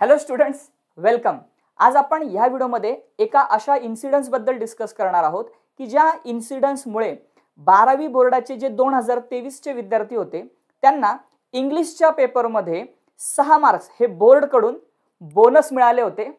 Hello students, welcome. आज आपण ह्या व्हिडिओमध्ये एका अशा इन्सिडेंट्स बद्दल डिस्कस करणार आहोत की ज्या इन्सिडेंट्समुळे 12वी बोर्डाचे जे 2023 चे विद्यार्थी होते त्यांना इंग्लिशच्या पेपरमध्ये 6 मार्क्स हे बोर्डकडून बोनस मिळाले होते,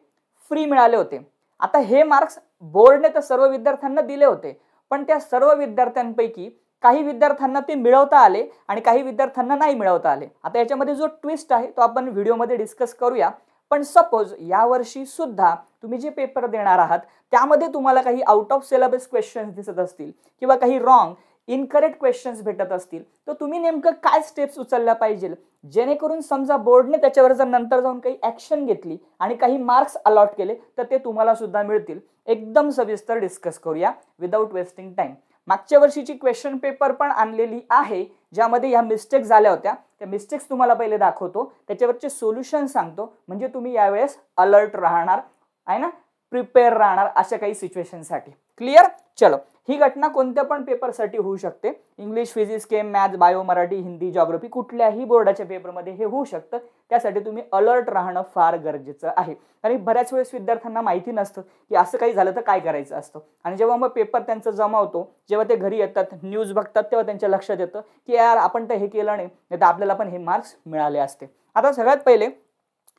फ्री मिळाले होते. आता हे मार्क्स बोर्डने तर सर्व विद्यार्थ्यांना दिले होते, पण त्या सर्व विद्यार्थ्यांपैकी काही विद्यार्थ्यांना ते मिळवता आले आणि काही विद्यार्थ्यांना नाही मिळवता आले. आता याच्यामध्ये जो ट्विस्ट आहे तो आपण व्हिडिओमध्ये डिस्कस करूया. पण सपोज यावर्षी सुद्धा तुम्ही जे पेपर देणार आहात त्यामध्ये तुम्हाला काही आउट ऑफ सिलेबस क्वेश्चन्स दिसत असतील किंवा काही रॉंग इनकरेक्ट क्वेश्चन्स भेटत असतील, तर तुम्ही नेमकं काय स्टेप्स उचलल्या पाहिजे जेणेकरून समजा बोर्डने त्याच्यावर जर नंतर जाऊन काही ऍक्शन घेतली आणि काही मार्क्स अलॉट केले तर ते तुम्हाला सुद्धा मिळतील. एकदम सविस्तर डिस्कस करूया विदाउट वेस्टिंग टाइम. मागच्या वर्षीची क्वेश्चन पेपर पण आणलेली आहे ज्यामध्ये ह्या मिस्टेक्स झाल्या होत्या. त्या मिस्टेक्स तुम्हाला पहिले दाखवतो, त्याच्यावरचे सोल्युशन सांगतो, म्हणजे तुम्ही यावेळेस अलर्ट राहणार आहे ना, प्रिपेअर राहणार अशा काही सिच्युएशनसाठी. क्लिअर? चलो, ही घटना कोणत्या पण पेपरसाठी होऊ शकते. English, physics, chem, maths, bio, Marathi, Hindi, geography कुठल्याही बोर्डाच्या पेपरमध्ये हे होऊ शकतं. त्यासाठी तुम्ही अलर्ट राहणं फार गरजेचं आहे. आणि बऱ्याच वेळेस विद्यार्थ्यांना माहिती नसतं की असं काही झालं तर काय करायचं असतं. आणि जेव्हा मग पेपर त्यांचा जमा होतो, जेव्हा ते घरी येतात, न्यूज बघतात, तेव्हा त्यांच्या लक्षात येतं की यार आपण तर हे केलं नाही, तर आपल्याला पण हे मार्क्स मिळाले असते. आता सगळ्यात पहिले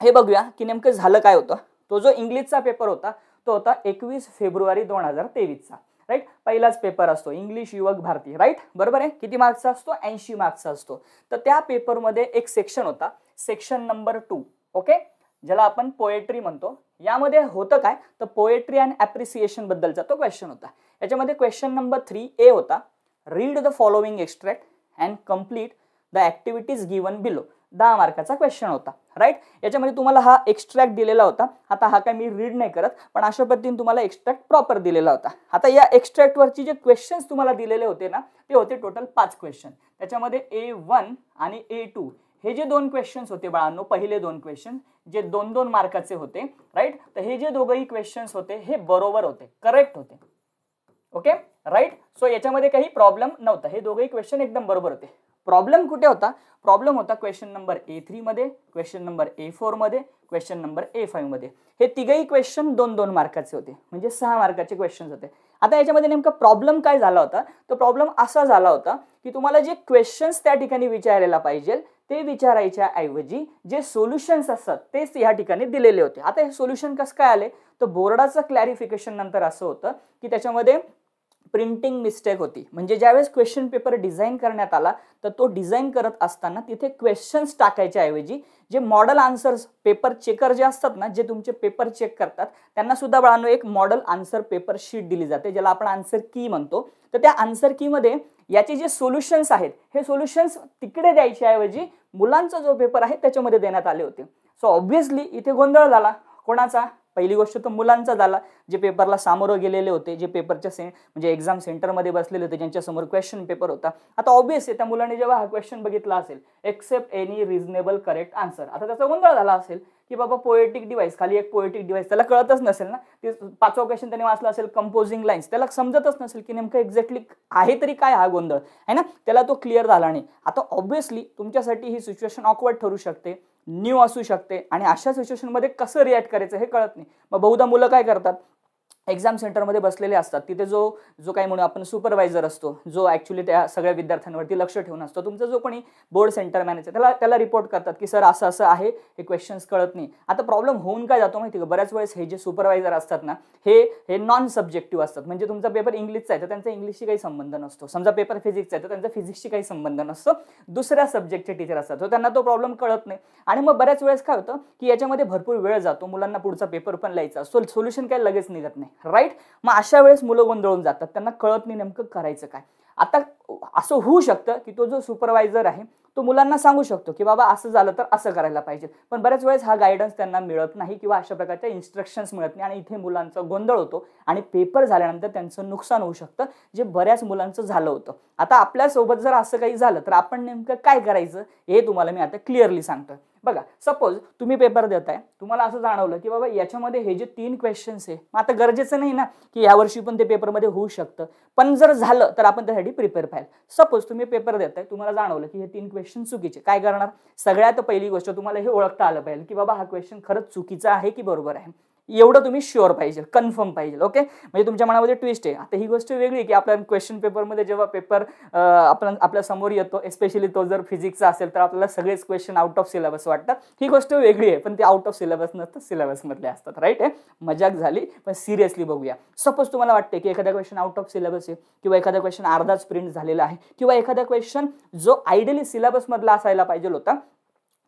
हे बघूया की नेमकं झालं काय होतं. तो जो इंग्लिशचा पेपर होता तो होता 21 फेब्रुवारी 2023चा. राईट, पहिलाच पेपर असतो इंग्लिश युवक भारती. राईट, बरोबर आहे. किती मार्क्सचा असतो? 80 मार्क्सचा असतो. तर त्या पेपरमध्ये एक सेक्शन होता, सेक्शन नंबर 2. ओके, ज्याला आपण पोएट्री म्हणतो. यामध्ये होतं काय, तर पोएट्री अँड ॲप्रिसिएशन बद्दलचा तो क्वेश्चन होता. याच्यामध्ये क्वेश्चन नंबर 3A होता, read the following extract and complete the activities given below. 10 मार्काचा क्वेश्चन होता. राईट, याच्यामध्ये तुम्हाला हा एक्स्ट्रॅक्ट दिलेला होता. आता हा काय मी रीड नाही करत, पण अशा पद्धतीने तुम्हाला एक्स्ट्रॅक्ट प्रॉपर दिलेला होता. आता या एक्स्ट्रॅक्टवरची जे क्वेश्चन्स तुम्हाला दिलेले होते ना, ते होते टोटल 5 क्वेश्चन. त्याच्यामध्ये A1 आणि A2 हे जे 2 क्वेश्चन्स होते बाळांनो, पहिले 2 क्वेश्चन जे 2-2 मार्काचे होते. राईट, तर हे जे दोघंही क्वेश्चन्स होते हे बरोबर होते, करेक्ट होते. Okay, right. सो याच्यामध्ये काही प्रॉब्लेम नव्हता, हे दोघंही क्वेश्चन एकदम बरोबर होते. प्रॉब्लेम कुठे होता? प्रॉब्लेम होता क्वेश्चन नंबर A3 मध्ये, क्वेश्चन नंबर A4 मध्ये, क्वेश्चन नंबर A5 मध्ये. हे तिघही क्वेश्चन 2-2 मार्काचे होते, म्हणजे 6 मार्काचे क्वेश्चन होते. आता याच्यामध्ये नेमका प्रॉब्लेम काय झाला होता? तो प्रॉब्लेम असा झाला होता की तुम्हाला जे क्वेश्चन्स त्या ठिकाणी विचारायला पाहिजे ते विचारायच्या ऐवजी जे सोल्युशन्स असतात तेच या ठिकाणी दिलेले होते. आता हे सोल्युशन कसं काय आले? तर बोर्डाचं क्लॅरिफिकेशन नंतर असं होतं की त्याच्यामध्ये प्रिंटिंग मिस्टेक होती. म्हणजे ज्यावेळेस क्वेश्चन पेपर डिझाईन करण्यात आला तर तो डिझाईन करत असताना तिथे क्वेश्चन्स टाकायच्या ऐवजी जे मॉडेल आन्सर्स पेपर चेकर जे असतात ना, जे तुमचे पेपर चेक करतात, त्यांना सुद्धा बाळांनो एक मॉडेल आन्सर पेपर शीट दिली जाते, ज्याला आपण आन्सर की म्हणतो. तर त्या आन्सर की मध्ये याचे जे सोल्युशन्स आहेत हे सोल्युशन्स तिकडे द्यायच्या ऐवजी मुलांचा जो पेपर आहे त्याच्यामध्ये देण्यात आले होते. सो ऑब्व्हियसली इथे गोंधळ झाला. कोणाचा? पहिली गोष्ट तर मुलांचा झाला, जे पेपरला सामोरं गेलेले होते, जे पेपरच्या म्हणजे एक्झाम सेंटरमध्ये बसलेले होते, ज्यांच्या समोर क्वेश्चन पेपर होता. आता ऑब्व्हियस आहे त्या मुलाने जेव्हा हा क्वेश्चन बघितला असेल, accept any reasonable correct answer, आता त्याचा गोंधळ झाला असेल की बाबा पोएटिक डिव्हाइस, खाली एक पोएटिक डिव्हाइस, त्याला कळतच नसेल ना. ते 5वा क्वेश्चन त्याने वाचला असेल कंपोजिंग लाईन्स, त्याला समजतच नसेल की नेमकं एक्झॅक्टली आहे तरी काय हा गोंधळ आहे ना, त्याला तो क्लिअर झाला नाही. आता ऑब्व्हियसली तुमच्यासाठी ही सिच्युएशन ऑकवर्ड ठरू शकते, न्यू असू शकते, आणि अशा सिच्युएशनमध्ये कसं रिॲक्ट करायचं हे कळत नाही. मग बहुधा मुलं काय करतात, एक्झाम सेंटरमध्ये बसलेले असतात, तिथे जो काय म्हणू आपण सुपरवायझर असतो, जो ॲक्च्युली त्या सगळ्या विद्यार्थ्यांवरती लक्ष ठेवून असतो, तुमचा जो कोणी बोर्ड सेंटर मॅनेजर, त्याला रिपोर्ट करतात की सर असं असं आहे, हे क्वेश्चन्स कळत नाही. आता प्रॉब्लेम होऊन काय जातो माहिती का, बऱ्याच वेळेस हे जे सुपरवायझर असतात ना, हे नॉन सब्जेक्टिव्ह असतात. म्हणजे तुमचा पेपर इंग्लिशचा आहे तर त्यांचा इंग्लिशशी काही संबंध नसतो. समजा पेपर फिजिक्सचा आहे तर त्यांचा फिजिक्सशी काही संबंध नसतो, दुसऱ्या सब्जेक्टचे टीचर असतात, तर त्यांना तो प्रॉब्लेम कळत नाही. आणि मग बऱ्याच वेळेस काय होतं की याच्यामध्ये भरपूर वेळ जातो, मुलांना पुढचा पेपर पण लिहायचा, सोल्युशन काय लगेच निघत नाही. राईट, मग अशा वेळेस मुलं गोंधळून जातात, त्यांना कळत नाही नेमकं करायचं काय. आता असं होऊ शकतं की तो जो सुपरवायझर आहे तो मुलांना सांगू शकतो की बाबा असं झालं तर असं करायला पाहिजे, पण बऱ्याच वेळेस हा गायडन्स त्यांना मिळत नाही किंवा अशा प्रकारच्या इन्स्ट्रक्शन्स मिळत नाही, आणि इथे मुलांचा गोंधळ होतो आणि पेपर झाल्यानंतर त्यांचं नुकसान होऊ शकतं, जे बऱ्याच मुलांचं झालं होतं. आता आपल्यासोबत जर असं काही झालं तर आपण नेमकं काय करायचं हे तुम्हाला मी आता क्लिअरली सांगतोय. बघा, सपोज तुम्ही पेपर देताय, तुम्हाला असं जाणवलं की बाबा याच्यामध्ये हे जे 3 क्वेश्चन्स आहे, मग आता गरजेचं नाही ना की यावर्षी पण ते पेपरमध्ये होऊ शकतं, पण जर झालं तर आपण त्यासाठी प्रिपेअर पाहिजे. सपोज तुम्ही पेपर देताय, तुम्हाला जाणवलं की हे 3 क्वेश्चन क्वेश्चन चुकीचे. काय करणार? सगळ्यात पहिली गोष्ट तुम्हाला हे ओळखता आलं पाहिजे की बाबा हा क्वेश्चन खरंच चुकीचा आहे की बरोबर आहे, एवढं तुम्ही शुअर पाहिजे, कन्फर्म पाहिजे. ओके, म्हणजे तुमच्या मनामध्ये ट्विस्ट आहे. आता ही गोष्ट वेगळी की आपल्या क्वेश्चन पेपरमध्ये जेव्हा पेपर आपल्या समोर येतो, एस्पेशली तो जर फिजिक्सचा असेल तर आपल्याला सगळेच क्वेश्चन आउट ऑफ सिलेबस वाटतात. ही गोष्ट वेगळी आहे, पण ते आउट ऑफ सिलेबस नसतं, सिलेबसमधले असतात. राईट आहे, मजाक झाली, पण सिरियसली बघूया. सपोज तुम्हाला वाटते की एखादा क्वेश्चन आउट ऑफ सिलेबस आहे, किंवा एखादा क्वेश्चन अर्धाच प्रिंट झालेला आहे, किंवा एखादा क्वेश्चन जो आयडियली सिलेबसमधला असायला पाहिजे होता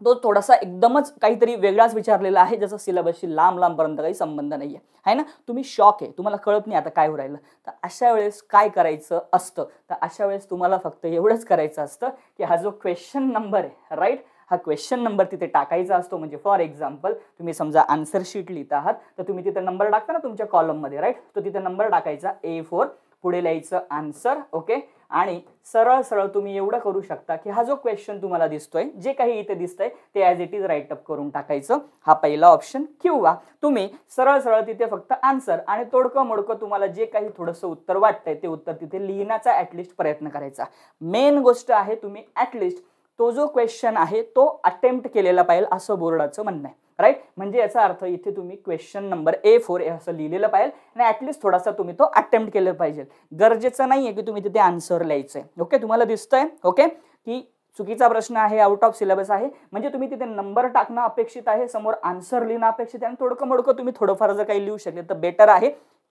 तो थोडासा एकदमच काहीतरी वेगळाच विचारलेला आहे, ज्याचा सिलेबसशी लांबपर्यंत काही संबंध नाहीये, आहे ना. तुम्ही शॉक आहे, तुम्हाला कळत नाही आता काय होऊ राहिलं. तर अशा वेळेस काय करायचं असतं? तर अशा वेळेस तुम्हाला फक्त एवढंच करायचं असतं की हा जो क्वेश्चन नंबर आहे, राईट, हा क्वेश्चन नंबर तिथे टाकायचा असतो. म्हणजे फॉर एक्झाम्पल तुम्ही समजा आन्सर शीट लिहित आहात, तर तुम्ही तिथे नंबर टाकता ना तुमच्या कॉलममध्ये, राईट. तो तिथे नंबर टाकायचा A4, पुढे लिहायचं आन्सर. ओके, आणि सरळ सरळ तुम्ही एवढं करू शकता की हा जो क्वेश्चन तुम्हाला दिसतोय, जे काही इथे दिसतंय ते as it is write up करून टाकायचं, हा पहिला ऑप्शन. किंवा तुम्ही सरळ सरळ तिथे फक्त आन्सर आणि तोडकं मोडकं तुम्हाला जे काही थोडंसं उत्तर वाटतंय ते उत्तर तिथे लिहिण्याचा ॲटलिस्ट प्रयत्न करायचा. मेन गोष्ट आहे तुम्ही ॲटलिस्ट तो जो क्वेश्चन आहे तो अटेम्प्ट केलेला पाहिजे, असं बोर्डाचं म्हणणं आहे. राईट, म्हणजे याचा अर्थ इथे तुम्ही क्वेश्चन नंबर A4 असं लिहिलेलं पाहिजे आणि ॲटलिस्ट थोडासा तुम्ही तो अटेम्प्ट केलं पाहिजे. गरजेचं नाहीये की तुम्ही तिथे आन्सर लिहायचंय. ओके, तुम्हाला दिसतंय ओके की चुकीचा प्रश्न आहे, आउट ऑफ सिलेबस आहे, म्हणजे तुम्ही तिथे नंबर टाकणं अपेक्षित आहे, समोर आन्सर लिहिणं अपेक्षित आहे, आणि थोडकं मोडकं तुम्ही थोडंफार जर काही लिहू शकले तर बेटर आहे.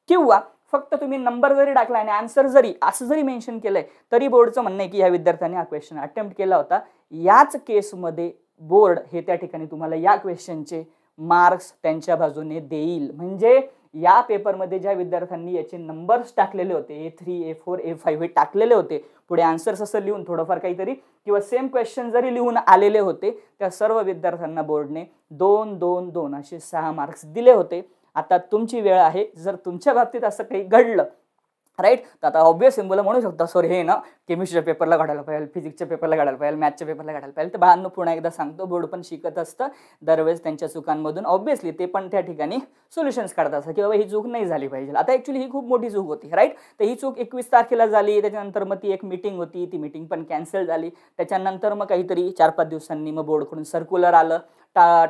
किंवा फक्त तुम्ही नंबर जरी टाकला आणि आन्सर जरी असं जरी मेन्शन केलंय तरी बोर्डचं म्हणणं आहे की या विद्यार्थ्यांनी हा क्वेश्चन अटेम्प्ट केला होता. याच केसमध्ये बोर्ड हे त्या ठिकाणी तुम्हाला या क्वेश्चनचे मार्क्स त्यांच्या बाजूने देईल. म्हणजे या पेपरमध्ये ज्या विद्यार्थ्यांनी याचे नंबर्स टाकलेले होते, A3, A4, A5 हे टाकलेले होते, पुढे आन्सर्स असं लिहून थोडंफार काहीतरी किंवा सेम क्वेश्चन जरी लिहून आलेले होते, त्या सर्व विद्यार्थ्यांना बोर्डने 2, 2, 2 असे 6 मार्क्स दिले होते. आता तुमची वेळ आहे, जर तुमच्या बाबतीत असं काही घडलं, राईट, तर आता ऑब्वियस सिम्बल म्हणू शकता सर हे ना केमिस्ट्रीच्या पेपरला घडायला पाहिजे, फिजिक्सच्या पेपरला घडायला पाहिजे, मॅथच्या पेपरला घडायला पाहिजे. तर बाळांनो पुन्हा एकदा सांगतो, बोर्ड पण शिकत असतं दरवेळेस त्यांच्या चुकांमधून. ऑब्वियसली ते पण त्या ठिकाणी सोल्युशन्स काढत असतात की बाबा ही चूक नाही झाली पाहिजे. आता ॲक्च्युली ही खूप मोठी चूक होती, राईट. तर ही चूक 21 तारखेला झाली, त्याच्यानंतर मग ती एक मीटिंग होती, ती मीटिंग पण कॅन्सल झाली. त्याच्यानंतर मग काहीतरी 4-5 दिवसांनी मग बोर्डकडून सर्क्युलर आलं.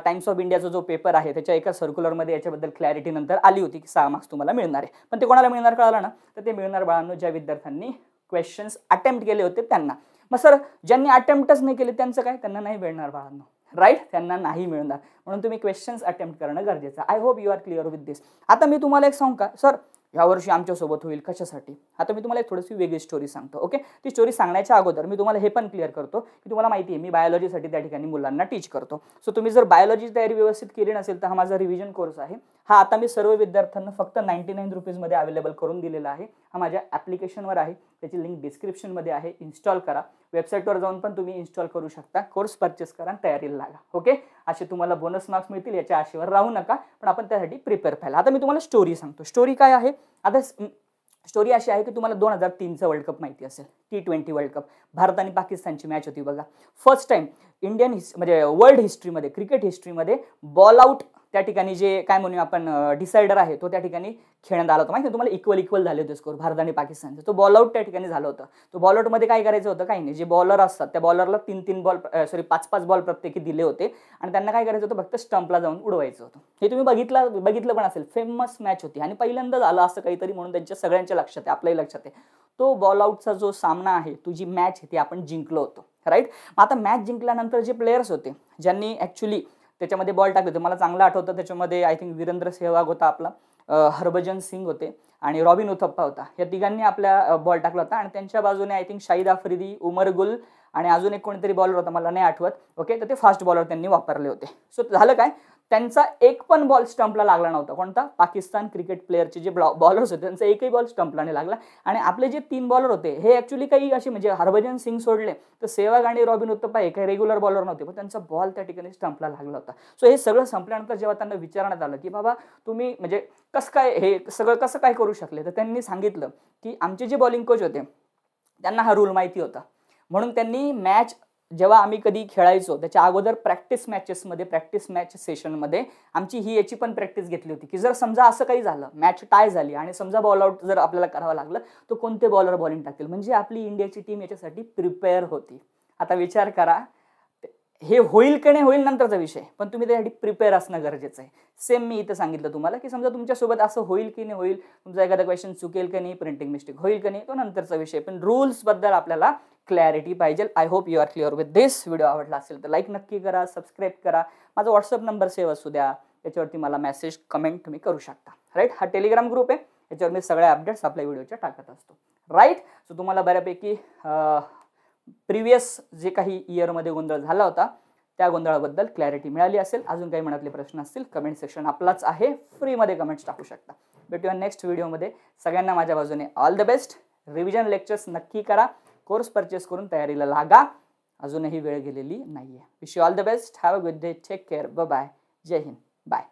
टाइम्स ऑफ इंडियाचा जो पेपर आहे त्याच्या एका सर्क्युलरमध्ये याच्याबद्दल क्लॅरिटी नंतर आली होती की 6 मार्क्स तुम्हाला मिळणार आहे. पण ते कोणाला मिळणार कळालं ना, तर ते मिळणार बाळांनो ज्या विद्यार्थ्यांनी क्वेश्चन्स अटेम्प्ट केले होते त्यांना. मग सर ज्यांनी अटेम्प्टच नाही केले त्यांचं काय? त्यांना नाही मिळणार बाळांनो, राईट, त्यांना नाही मिळणार. म्हणून तुम्ही क्वेश्चन्स अटेम्प्ट करणं गरजेचं. I hope you are clear with this. आता मी तुम्हाला एक सांगू का सर यावर्षी आमच्यासोबत होईल कशासाठी? आता मी तुम्हाला एक थोडीशी वेगळी स्टोरी सांगतो. ओके, ती स्टोरी सांगण्याच्या अगोदर मी तुम्हाला हे पण क्लिअर करतो की तुम्हाला माहिती आहे मी बायोलॉजीसाठी त्या ठिकाणी मुलांना टीच करतो. सो तुम्ही जर बायोलॉजी तयारी व्यवस्थित केली नसेल तर हा माझा रिव्हिजन कोर्स आहे. हा आता मी सर्व विद्यार्थ्यांना फक्त 99 रुपीजमध्ये अवेलेबल करून दिलेला आहे. हा माझ्या ॲप्लिकेशनवर आहे, त्याची लिंक डिस्क्रिप्शनमध्ये आहे. इन्स्टॉल करा, वेबसाईटवर जाऊन पण तुम्ही इन्स्टॉल करू शकता. कोर्स परचेस करा, तयारीला लागा. ओके, असे तुम्हाला बोनस मार्क्स मिळतील, याच्या आशेवर राहू नका, पण आपण त्यासाठी प्रिपेअर पाहिजे. आता मी तुम्हाला स्टोरी सांगतो. स्टोरी काय आहे? आता स्टोरी अशी आहे की तुम्हाला 2003चा वर्ल्ड कप माहिती असेल, T20 वर्ल्ड कप. भारत आणि पाकिस्तानची मॅच होती बघा. फर्स्ट टाइम इंडियन म्हणजे वर्ल्ड हिस्ट्रीमध्ये, क्रिकेट हिस्ट्रीमध्ये बॉल आउट त्या ठिकाणी जे काय म्हणूया आपण डिसायडर आहे तो त्या ठिकाणी खेळण्यात आला होता. माहिती तुम्हाला इक्वल झाले होते स्कोर भारत आणि पाकिस्तानचे. तो बॉल आउट त्या ठिकाणी झालं होतं. तो बॉल आउटमध्ये काय करायचं होतं? काही नाही, जे बॉलर असतात त्या बॉलरला 3-3 बॉल 5-5 बॉल प्रत्येकी दिले होते आणि त्यांना काय करायचं होतं? फक्त स्टंपला जाऊन उडवायचं होतं. हे तुम्ही बघितलं पण असेल, फेमस मॅच होती आणि पहिल्यांदा झालं असं काहीतरी म्हणून त्यांच्या सगळ्यांच्या लक्षात आहे, आपल्याही लक्षात आहे. तो बॉल आउटचा जो सामना आहे, तुझी मॅच आहे ती आपण जिंकलो होतो, राईट. आता मॅच जिंकल्यानंतर जे प्लेयर्स होते ज्यांनी ॲक्च्युली त्याच्यामध्ये बॉल टाकले होते, मला चांगलं आठवतं त्याच्यामध्ये आय थिंक वीरेंद्र सेहवाग होता आपला, हरभजन सिंग होते आणि रॉबिन उथप्पा होता. या तिघांनी आपल्या बॉल टाकला होता आणि त्यांच्या बाजूने आय थिंक शाहिद आफ्रिदी, उमर गुल आणि अजून एक कोणीतरी बॉलर होता, मला नाही आठवत. ओके, तर ते फास्ट बॉलर त्यांनी वापरले होते. सो झालं काय? त्यांचा एक पण बॉल स्टंपला लागला नव्हता. कोणता? पाकिस्तान क्रिकेट प्लेअरचे जे बॉलर्स होते त्यांचा एकही बॉल स्टंपला नाही लागला. आणि आपले जे 3 बॉलर होते हे ॲक्च्युली काही असे म्हणजे हरभजन सिंग सोडले तर सेहवाग आणि रॉबिन उथप्पा हे काही रेग्युलर बॉलर नव्हते, पण त्यांचा बॉल त्या ठिकाणी स्टंपला लागला होता. सो हे सगळं संपल्यानंतर जेव्हा त्यांना विचारण्यात आलं की बाबा तुम्ही म्हणजे हे सगळं कसं काय करू शकले, तर त्यांनी सांगितलं की आमचे जे बॉलिंग कोच होते त्यांना हा रूल माहिती होता. म्हणून त्यांनी मॅच जेव्हा आम्ही कधी खेळायचो त्याच्या अगोदर प्रॅक्टिस मॅच सेशनमध्ये आमची याची पण प्रॅक्टिस घेतली होती की जर समजा असं काही झालं, मॅच टाय झाली आणि समजा बॉल आउट जर आपल्याला करावं लागलं तर कोणते बॉलर बॉलिंग टाकतील, म्हणजे आपली इंडियाची टीम याच्यासाठी प्रिपेअर होती. आता विचार करा, हे होईल की नाही होईल नंतरचा विषय, पण तुम्ही त्यासाठी प्रिपेअर असणं गरजेचं आहे. सेम मी इथं सांगितलं तुम्हाला की समजा तुमच्यासोबत असं होईल की नाही होईल, तुमचा एखादा क्वेश्चन चुकेल की नाही, प्रिंटिंग मिस्टेक होईल की नाही, तो नंतरचा विषय, पण रूल्स बद्दल आपल्याला क्लॅरिटी पाहिजे. I hope you are clear with this. Video आवडला असेल तर लाईक नक्की करा, सबस्क्राईब करा, माझा व्हॉट्सअप नंबर सेव्ह असू द्या, त्याच्यावरती मला मेसेज कमेंट तुम्ही करू शकता. राईट, हा टेलिग्राम ग्रुप आहे, याच्यावर मी सगळे अपडेट्स आपल्या व्हिडिओच्या टाकत असतो. राईट, सो तुम्हाला बऱ्यापैकी प्रिव्हियस जे काही इयरमध्ये गोंधळ झाला होता त्या गोंधळाबद्दल क्लॅरिटी मिळाली असेल. अजून काही मनातले प्रश्न असतील कमेंट सेक्शन आपलाच आहे, फ्रीमध्ये कमेंट्स टाकू शकता. भेटूया नेक्स्ट व्हिडिओमध्ये. सगळ्यांना माझ्या बाजूने all the best. Revision lectures नक्की करा, कोर्स परचेस करून तयारीला लागा, अजूनही वेळ गेलेली नाहीये. Wish you all the best. Have a good day. Take care. Bye bye. जय हिंद. बाय.